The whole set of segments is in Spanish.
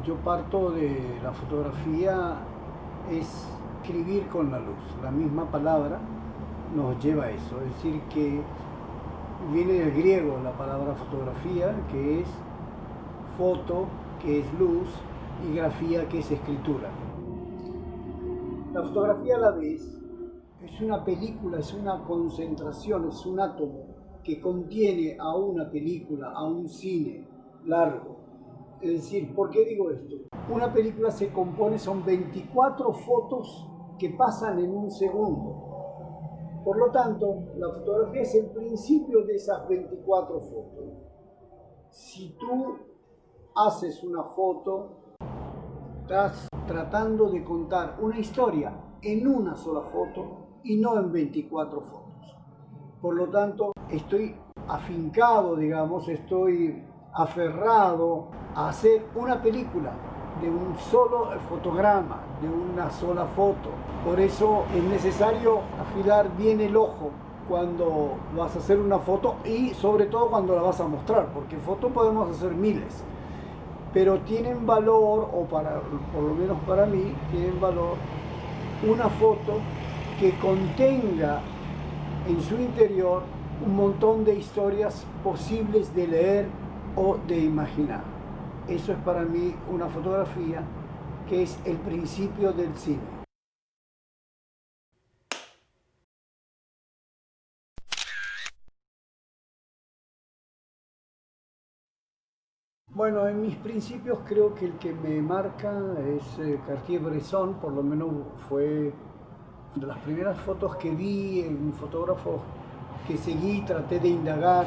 Yo parto de la fotografía es escribir con la luz. La misma palabra nos lleva a eso. Es decir, que viene del griego la palabra fotografía, que es foto, que es luz, y grafía, que es escritura. La fotografía a la vez es una película, es una concentración, es un átomo que contiene a una película, a un cine largo. Es decir, ¿por qué digo esto? Una película se compone, son 24 fotos que pasan en un segundo. Por lo tanto, la fotografía es el principio de esas 24 fotos. Si tú haces una foto, estás tratando de contar una historia en una sola foto y no en 24 fotos. Por lo tanto, estoy afincado, digamos, estoy aferrado a hacer una película de un solo fotograma, de una sola foto. Por eso es necesario afilar bien el ojo cuando vas a hacer una foto y sobre todo cuando la vas a mostrar, porque fotos podemos hacer miles, pero tienen valor, o por lo menos para mí, tienen valor una foto que contenga en su interior un montón de historias posibles de leer o de imaginar. Eso es para mí una fotografía que es el principio del cine. Bueno, en mis principios creo que el que me marca es Cartier-Bresson, por lo menos fue de las primeras fotos que vi en un fotógrafo que seguí, traté de indagar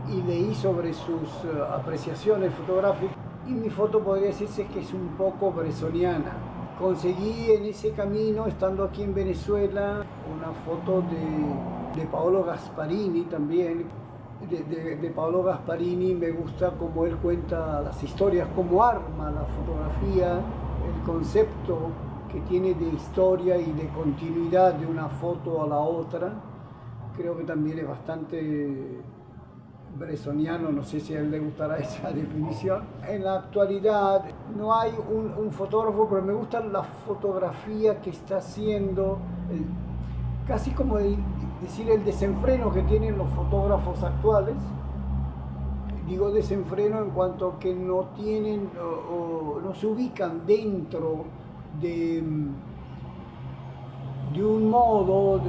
y leí sobre sus apreciaciones fotográficas, y mi foto podría decirse que es un poco bressoniana. Conseguí en ese camino, estando aquí en Venezuela, una foto de Paolo Gasparini también. De Paolo Gasparini me gusta cómo él cuenta las historias, cómo arma la fotografía, el concepto que tiene de historia y de continuidad de una foto a la otra. Creo que también es bastante bressoniano, no sé si a él le gustará esa definición. En la actualidad no hay un fotógrafo, pero me gusta la fotografía que está haciendo, casi como decir el desenfreno que tienen los fotógrafos actuales. Digo desenfreno en cuanto a que no tienen o no se ubican dentro de, de un modo,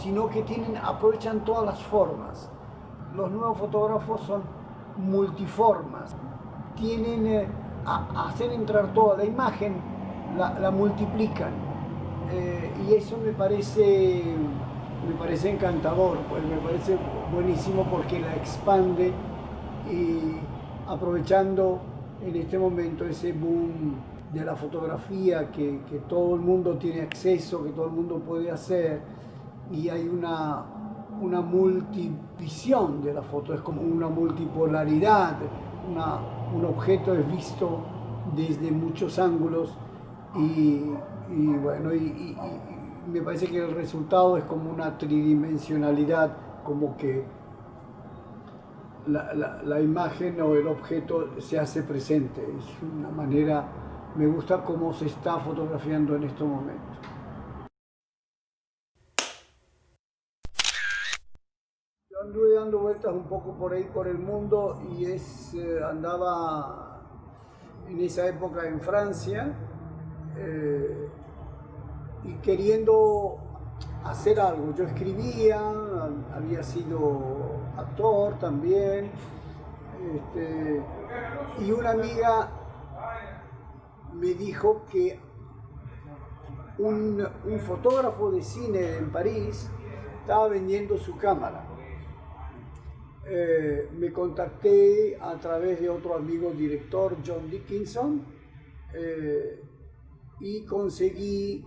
sino que aprovechan todas las formas. Los nuevos fotógrafos son multiformas, hacen entrar toda la imagen, la multiplican, y eso me parece encantador, pues me parece buenísimo porque la expande, y aprovechando en este momento ese boom de la fotografía que todo el mundo tiene acceso, que todo el mundo puede hacer, y hay una multivisión de la foto, es como una multipolaridad, un objeto es visto desde muchos ángulos, y bueno, y me parece que el resultado es como una tridimensionalidad, como que la imagen o el objeto se hace presente. Es una manera, me gusta cómo se está fotografiando en estos momentos. Yo anduve dando vueltas un poco por ahí por el mundo, y andaba en esa época en Francia, eh, y queriendo hacer algo. Yo escribía, había sido actor también, y una amiga me dijo que un fotógrafo de cine en París estaba vendiendo su cámara. Me contacté a través de otro amigo director, John Dickinson, y conseguí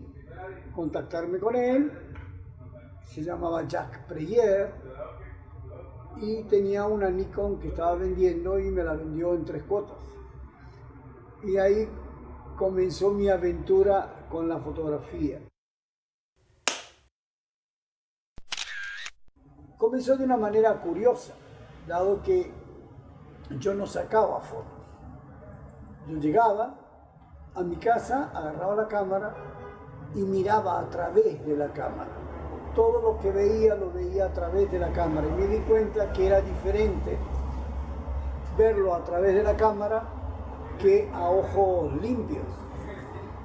contactarme con él. Se llamaba Jacques Preyer y tenía una Nikon que estaba vendiendo, y me la vendió en 3 cuotas. Y ahí comenzó mi aventura con la fotografía. Comenzó de una manera curiosa, dado que yo no sacaba fotos. Yo llegaba a mi casa, agarraba la cámara y miraba a través de la cámara. Todo lo que veía lo veía a través de la cámara y me di cuenta que era diferente verlo a través de la cámara que a ojos limpios.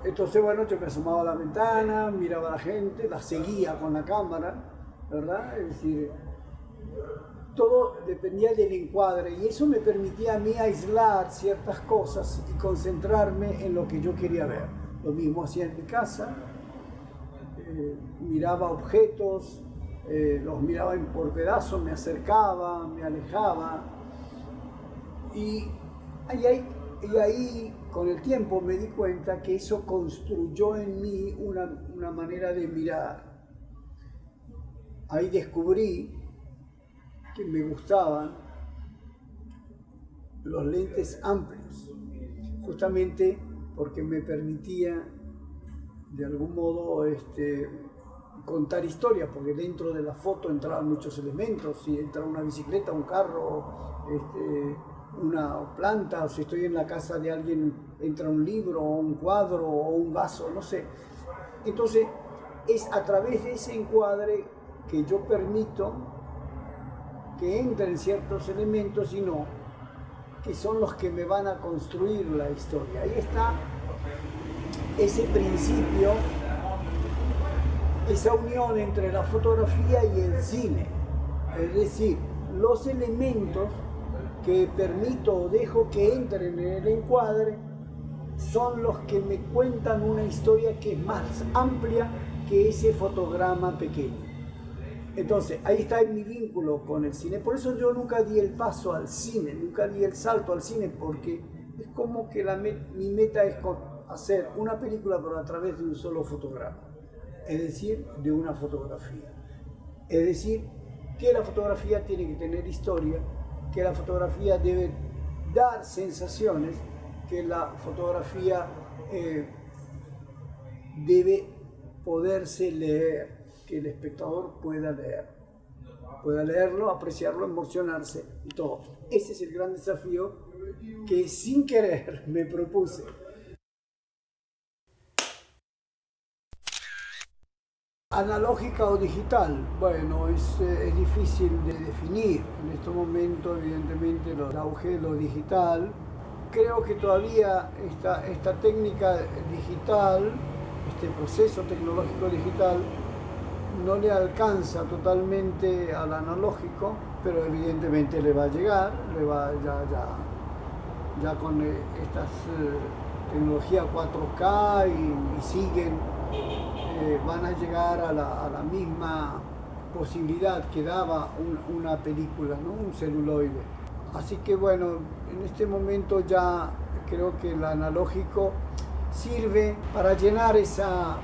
Entonces, bueno, yo me asomaba a la ventana, miraba a la gente, la seguía con la cámara, ¿verdad? Es decir, todo dependía del encuadre y eso me permitía a mí aislar ciertas cosas y concentrarme en lo que yo quería ver. Lo mismo hacía en mi casa, miraba objetos, los miraba por pedazos, me acercaba, me alejaba y ahí con el tiempo me di cuenta que eso construyó en mí una manera de mirar. Ahí descubrí que me gustaban los lentes amplios, justamente porque me permitía de algún modo contar historias, porque dentro de la foto entraban muchos elementos. Si entra una bicicleta, un carro, una planta, o si estoy en la casa de alguien, entra un libro, o un cuadro, o un vaso, no sé. Entonces, es a través de ese encuadre que yo permito que entren ciertos elementos y no, que son los que me van a construir la historia. Ahí está ese principio, esa unión entre la fotografía y el cine. Es decir, los elementos que permito o dejo que entren en el encuadre son los que me cuentan una historia que es más amplia que ese fotograma pequeño. Entonces, ahí está mi vínculo con el cine. Por eso yo nunca di el paso al cine, nunca di el salto al cine, porque es como que mi meta es hacer una película pero a través de un solo fotograma, es decir, de una fotografía. Es decir, que la fotografía tiene que tener historia, que la fotografía debe dar sensaciones, que la fotografía debe poderse leer, que el espectador pueda leerlo, apreciarlo, emocionarse y todo. Ese es el gran desafío que sin querer me propuse. ¿Analógica o digital? Bueno, es difícil de definir. En este momento, evidentemente, el auge de lo digital. Creo que todavía esta técnica digital, este proceso tecnológico digital, no le alcanza totalmente al analógico, pero evidentemente le va a llegar, ya con estas tecnologías 4K y siguen, van a llegar a la misma posibilidad que daba una película, ¿no? Un celuloide. Así que bueno, en este momento ya creo que el analógico sirve para llenar esas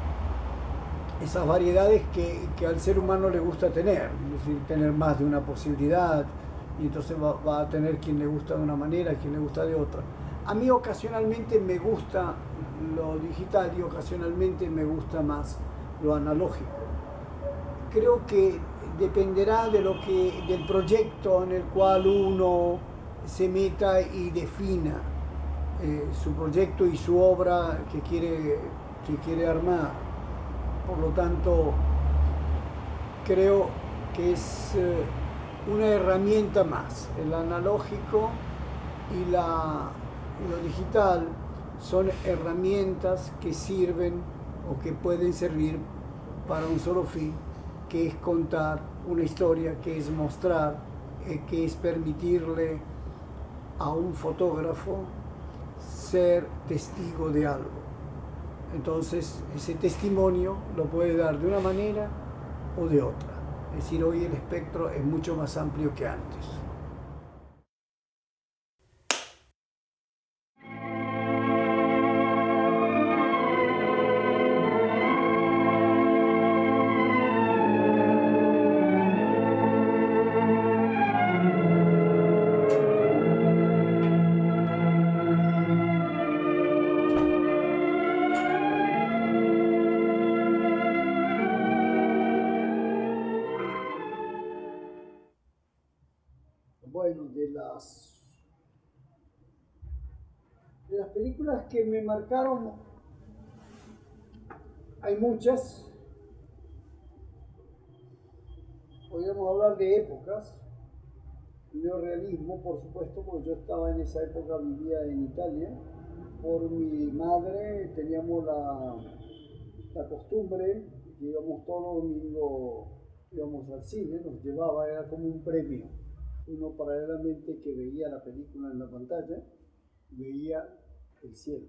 variedades que al ser humano le gusta tener, es decir, tener más de una posibilidad, y entonces va a tener quien le gusta de una manera, quien le gusta de otra. A mí ocasionalmente me gusta lo digital y ocasionalmente me gusta más lo analógico. Creo que dependerá del proyecto en el cual uno se meta y defina su proyecto y su obra que quiere armar. Por lo tanto, creo que es una herramienta más. El analógico y lo digital son herramientas que sirven o que pueden servir para un solo fin, que es contar una historia, que es mostrar, que es permitirle a un fotógrafo ser testigo de algo. Entonces, ese testimonio lo puede dar de una manera o de otra. Es decir, hoy el espectro es mucho más amplio que antes. Bueno, De las películas que me marcaron, hay muchas. Podríamos hablar de épocas. El neorrealismo, por supuesto, porque yo estaba en esa época, vivía en Italia. Por mi madre teníamos la costumbre que íbamos todos los domingos, íbamos al cine, nos llevaba, era como un premio. Uno paralelamente que veía la película en la pantalla, veía el cielo.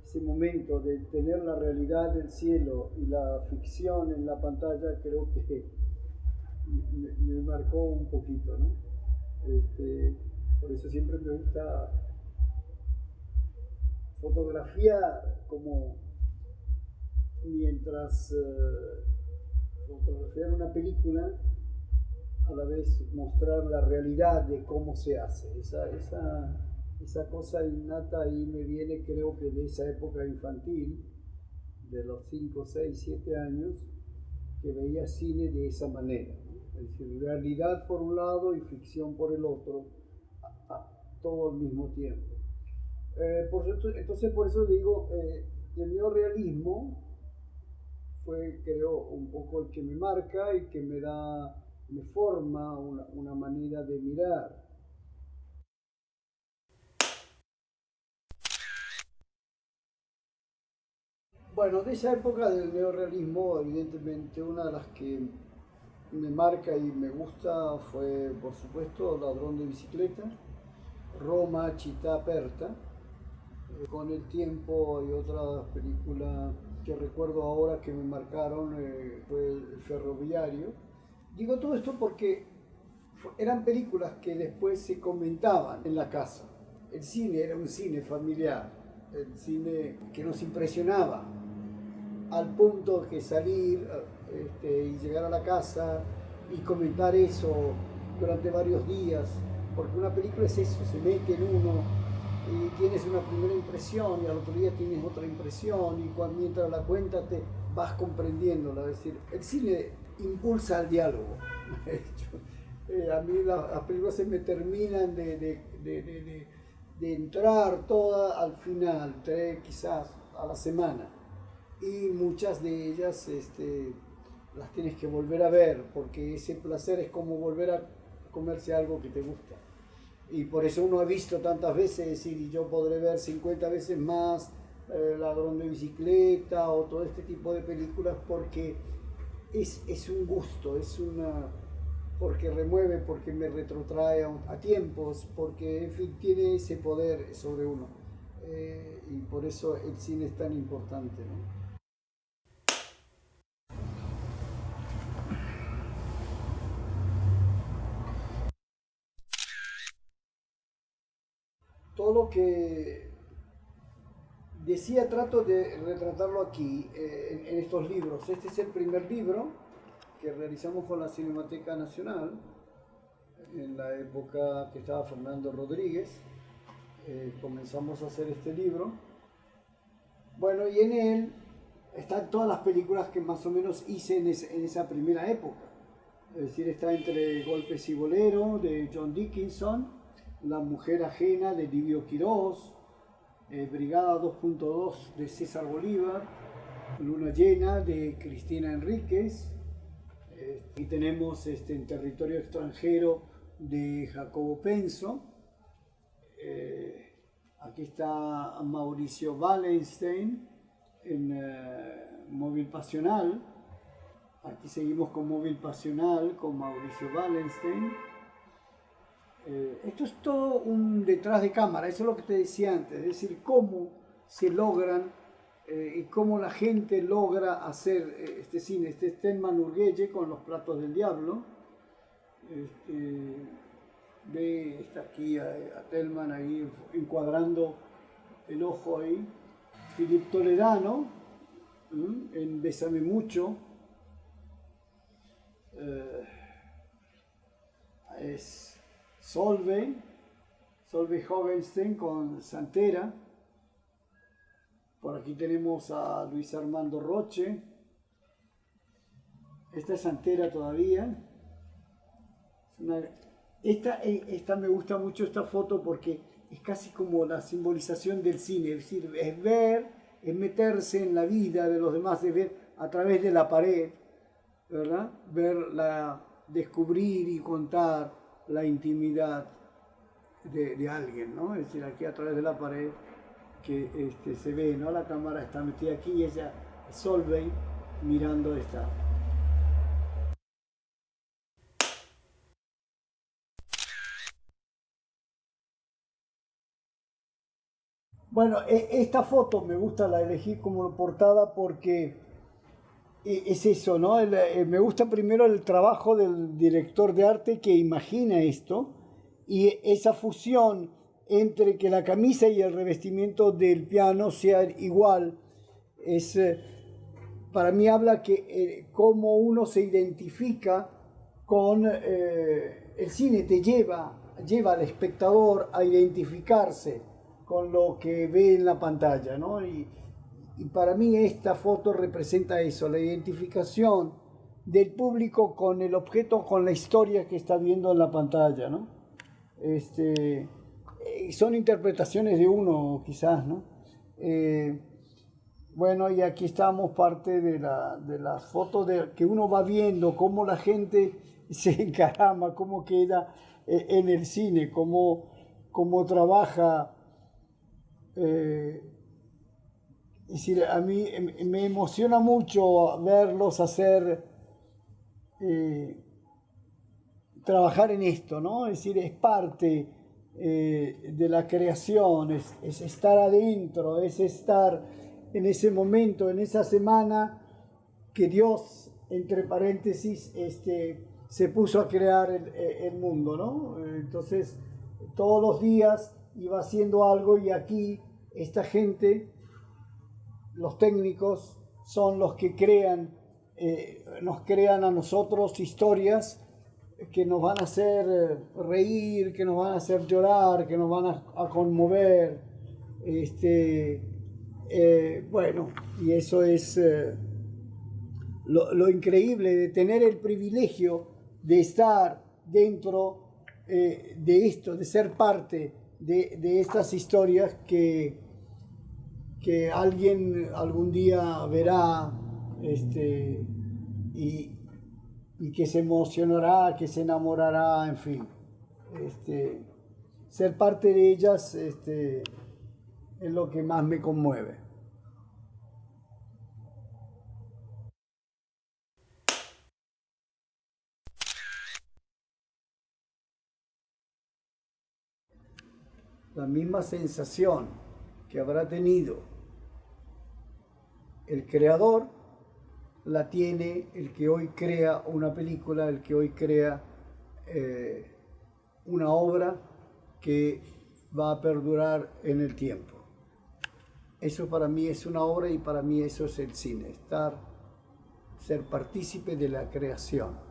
Ese momento de tener la realidad del cielo y la ficción en la pantalla creo que me marcó un poquito, ¿no? Por eso siempre me gusta fotografiar como mientras fotografiar una película, a la vez mostrar la realidad de cómo se hace. Esa cosa innata ahí me viene, creo que de esa época infantil, de los 5, 6, 7 años, que veía cine de esa manera, ¿no? Es decir, realidad por un lado y ficción por el otro, todo al mismo tiempo. Entonces por eso digo, el neorrealismo fue, creo, un poco el que me marca y que me forma una manera de mirar. Bueno, de esa época del neorrealismo, evidentemente una de las que me marca y me gusta fue, por supuesto, Ladrón de bicicleta, Roma, Città Aperta. Con el tiempo hay otras películas que recuerdo ahora que me marcaron, fue El Ferroviario. Digo todo esto porque eran películas que después se comentaban en la casa. El cine era un cine familiar, el cine que nos impresionaba, al punto que salir y llegar a la casa y comentar eso durante varios días, porque una película es eso, se mete en uno y tienes una primera impresión y al otro día tienes otra impresión y mientras la cuentas te vas comprendiéndola. Es decir, el cine impulsa el diálogo. A mí las películas se me terminan de entrar todas al final, quizás a la semana, y muchas de ellas las tienes que volver a ver porque ese placer es como volver a comerse algo que te gusta. Y por eso uno ha visto tantas veces, es decir, yo podré ver 50 veces más Ladrón de bicicleta o todo este tipo de películas porque es un gusto, porque remueve, porque me retrotrae a tiempos, porque en fin tiene ese poder sobre uno. Y por eso el cine es tan importante, ¿no? Todo lo que decía trato de retratarlo aquí, en estos libros. Este es el primer libro que realizamos con la Cinemateca Nacional en la época que estaba Fernando Rodríguez. Comenzamos a hacer este libro. Bueno, y en él están todas las películas que más o menos hice en esa primera época. Es decir, está entre Golpes y Bolero de John Dickinson, La mujer ajena de Livio Quirós, Brigada 2.2 de César Bolívar, Luna llena de Cristina Enríquez, y tenemos En territorio extranjero de Jacobo Penso. Aquí está Mauricio Wallenstein en Móvil Pasional. Aquí seguimos con Móvil Pasional con Mauricio Wallenstein. Esto es todo un detrás de cámara, eso es lo que te decía antes, es decir, cómo se logran y cómo la gente logra hacer este cine. Este es Thelma Nurguelle con Los platos del diablo. Está aquí a Thelma ahí encuadrando el ojo ahí. Philip Toledano en Bésame mucho. Es Solveig Hogenstein con Santera. Por aquí tenemos a Luis Armando Roche. Esta es Santera todavía. Esta me gusta mucho esta foto porque es casi como la simbolización del cine, es decir, es ver, es meterse en la vida de los demás, es ver a través de la pared, ¿verdad? Descubrir y contar la intimidad de alguien, ¿no? Es decir, aquí a través de la pared que se ve, ¿no? La cámara está metida aquí y ella, Solveig, mirando esta. Bueno, esta foto me gusta, la elegí como portada porque es eso, ¿no? Me gusta primero el trabajo del director de arte que imagina esto y esa fusión entre que la camisa y el revestimiento del piano sean igual. Para mí habla que cómo uno se identifica con el cine, lleva al espectador a identificarse con lo que ve en la pantalla, ¿no? Y para mí esta foto representa eso, la identificación del público con el objeto, con la historia que está viendo en la pantalla, ¿no? Son interpretaciones de uno, quizás, ¿no? Bueno, y aquí estamos parte de las fotos que uno va viendo, cómo la gente se encarama, cómo queda en el cine, cómo trabaja. Es decir, a mí me emociona mucho verlos trabajar en esto, ¿no? Es decir, es parte de la creación, es estar adentro, es estar en ese momento, en esa semana que Dios, entre paréntesis, se puso a crear el mundo, ¿no? Entonces, todos los días iba haciendo algo y aquí esta gente, los técnicos, son los que nos crean a nosotros historias que nos van a hacer reír, que nos van a hacer llorar, que nos van a conmover. Bueno, y eso es lo increíble de tener el privilegio de estar dentro de esto, de ser parte de estas historias que alguien algún día verá y que se emocionará, que se enamorará, en fin. Ser parte de ellas es lo que más me conmueve. La misma sensación que habrá tenido el creador la tiene el que hoy crea una película, el que hoy crea una obra que va a perdurar en el tiempo. Eso para mí es una obra y para mí eso es el cine, ser partícipe de la creación.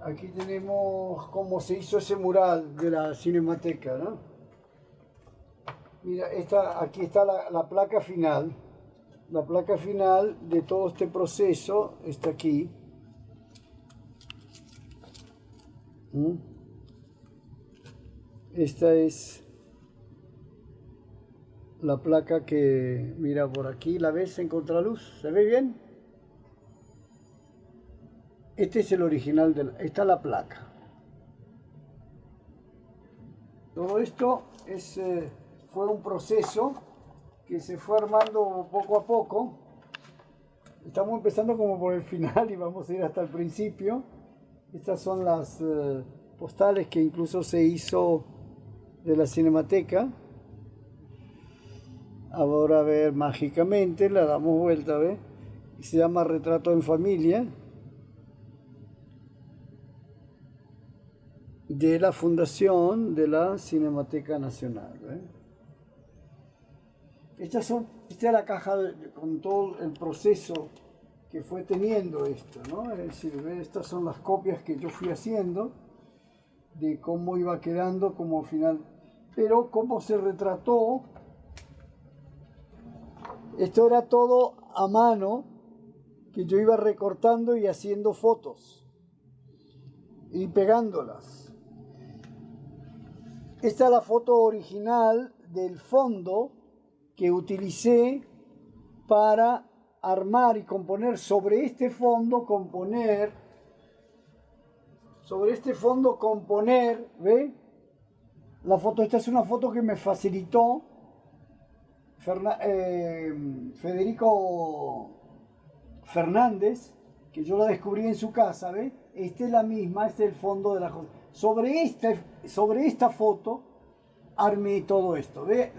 Aquí tenemos cómo se hizo ese mural de la Cinemateca, ¿no? Mira, aquí está la placa final. La placa final de todo este proceso está aquí. Esta es la placa que, mira por aquí, ¿la ves en contraluz? ¿Se ve bien? Este es el original, esta es la placa. Todo esto fue un proceso que se fue armando poco a poco. Estamos empezando como por el final y vamos a ir hasta el principio. Estas son las postales que incluso se hizo de la Cinemateca. Ahora a ver, mágicamente la damos vuelta, ¿ves? Y se llama Retrato en Familia, de la Fundación de la Cinemateca Nacional, ¿ves? Esta es la caja con todo el proceso que fue teniendo esto, ¿no? Es decir, estas son las copias que yo fui haciendo de cómo iba quedando como final, pero cómo se retrató. Esto era todo a mano, que yo iba recortando y haciendo fotos y pegándolas. Esta es la foto original del fondo que utilicé para armar y componer sobre este fondo, ¿ve? La foto, esta es una foto que me facilitó Federico Fernández, que yo la descubrí en su casa, ¿ve? Esta es la misma, este es el fondo de la cosa. Sobre esta foto armé todo esto, ¿ve?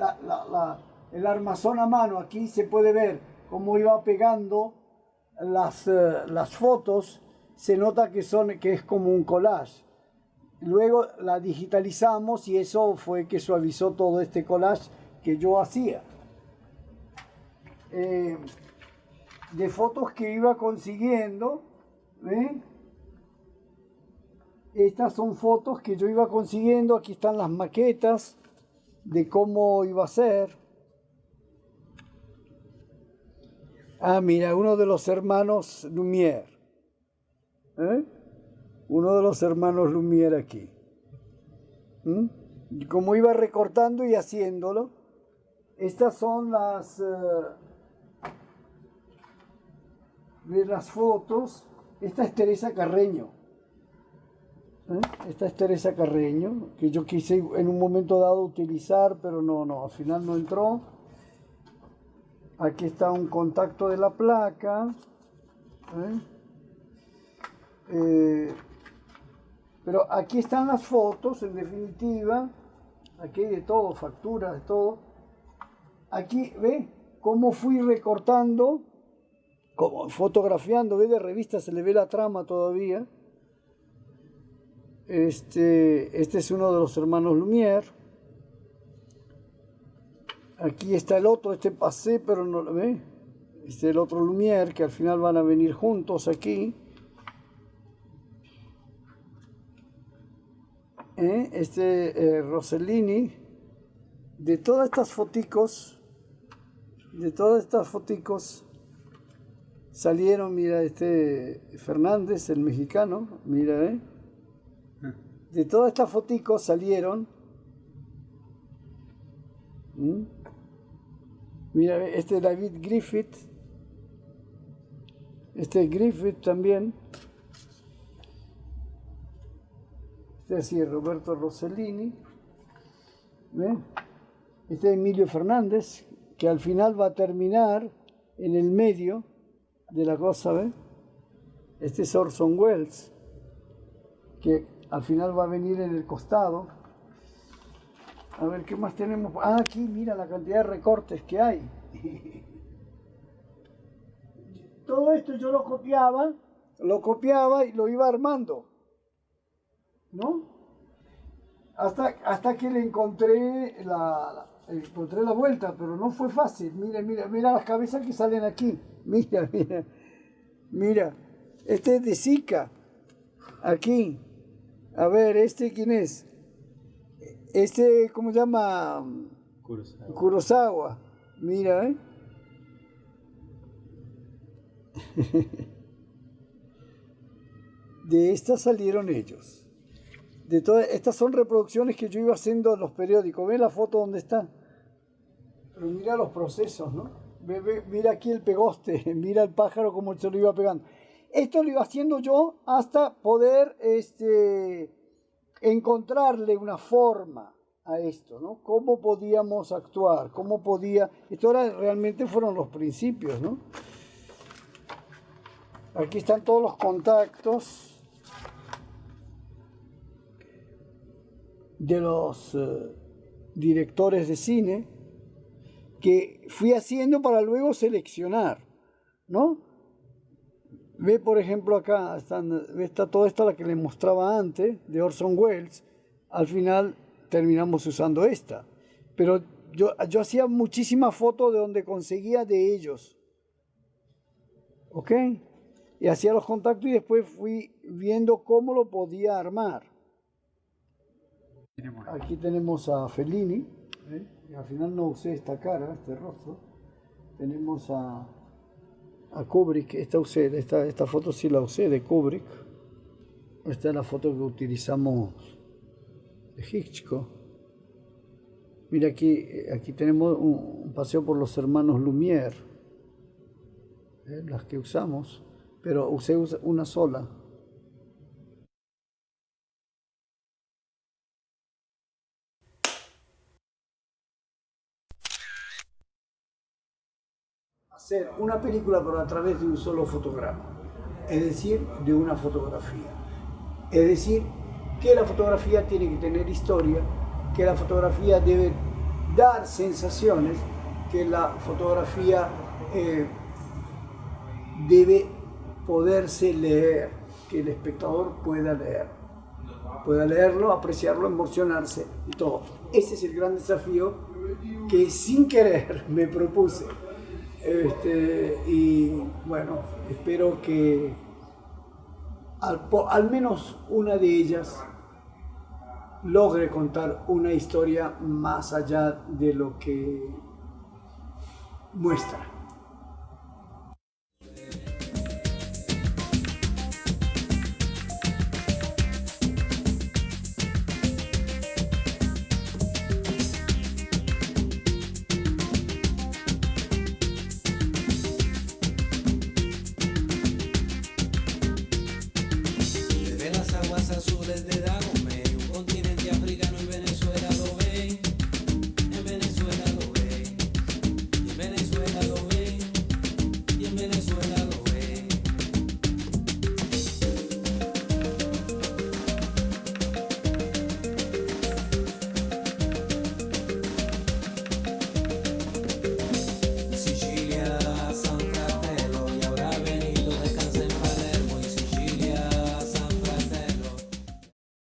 El armazón a mano, aquí se puede ver cómo iba pegando las fotos, se nota que es como un collage. Luego la digitalizamos y eso fue que suavizó todo este collage que yo hacía. De fotos que iba consiguiendo, ¿ven? Estas son fotos que yo iba consiguiendo, aquí están las maquetas de cómo iba a ser. Ah, mira, uno de los hermanos Lumière. Uno de los hermanos Lumière aquí. Y como iba recortando y haciéndolo. Estas son las fotos. Esta es Teresa Carreño. Esta es Teresa Carreño, que yo quise en un momento dado utilizar, pero no, al final no entró. Aquí está un contacto de la placa. Pero aquí están las fotos, en definitiva. Aquí hay de todo, facturas, de todo. Aquí, ¿ve? Cómo fui recortando, como fotografiando, ¿ve? De revista se le ve la trama todavía. Este es uno de los hermanos Lumière. Aquí está el otro, pasé, pero no lo ve. Este es el otro Lumière, que al final van a venir juntos aquí. Rossellini. De todas estas foticos, salieron, mira, Fernández, el mexicano, mira, de todas estas foticos salieron. Mira, David Griffith. Griffith también. Así es Roberto Rossellini. ¿Ve? Emilio Fernández, que al final va a terminar en el medio de la cosa, ¿ve? Es Orson Welles, que al final va a venir en el costado. A ver, ¿qué más tenemos? Ah, aquí, mira la cantidad de recortes que hay. Todo esto yo lo copiaba y lo iba armando, ¿no? Hasta que le encontré la vuelta, pero no fue fácil. Mira las cabezas que salen aquí. Mira. Este es de Zika. Aquí. A ver, ¿quién es? ¿Cómo se llama? Kurosawa. Mira, De estas salieron ellos. Estas son reproducciones que yo iba haciendo en los periódicos. ¿Ven la foto donde está? Pero mira los procesos, ¿no? Mira aquí el pegoste, mira el pájaro como se lo iba pegando. Esto lo iba haciendo yo hasta poder encontrarle una forma a esto, ¿no? ¿Cómo podíamos actuar? Esto realmente fueron los principios, ¿no? Aquí están todos los contactos de los directores de cine que fui haciendo para luego seleccionar, ¿no? Ve, por ejemplo, acá está toda esta, la que les mostraba antes, de Orson Welles. Al final terminamos usando esta. Pero yo hacía muchísimas fotos de donde conseguía de ellos. ¿Ok? Y hacía los contactos y después fui viendo cómo lo podía armar. Aquí tenemos a Fellini. Al final no usé esta cara, este rostro. Tenemos a Kubrick. Esta foto sí la usé de Kubrick. Esta es la foto que utilizamos de Hitchcock. Mira, aquí tenemos un paseo por los hermanos Lumière, las que usamos, pero usé una sola. Hacer una película pero a través de un solo fotograma, es decir, de una fotografía. Es decir, que la fotografía tiene que tener historia, que la fotografía debe dar sensaciones, que la fotografía debe poderse leer, que el espectador pueda leerlo, apreciarlo, emocionarse y todo. Ese es el gran desafío que sin querer me propuse. Y bueno, espero que al menos una de ellas logre contar una historia más allá de lo que muestra.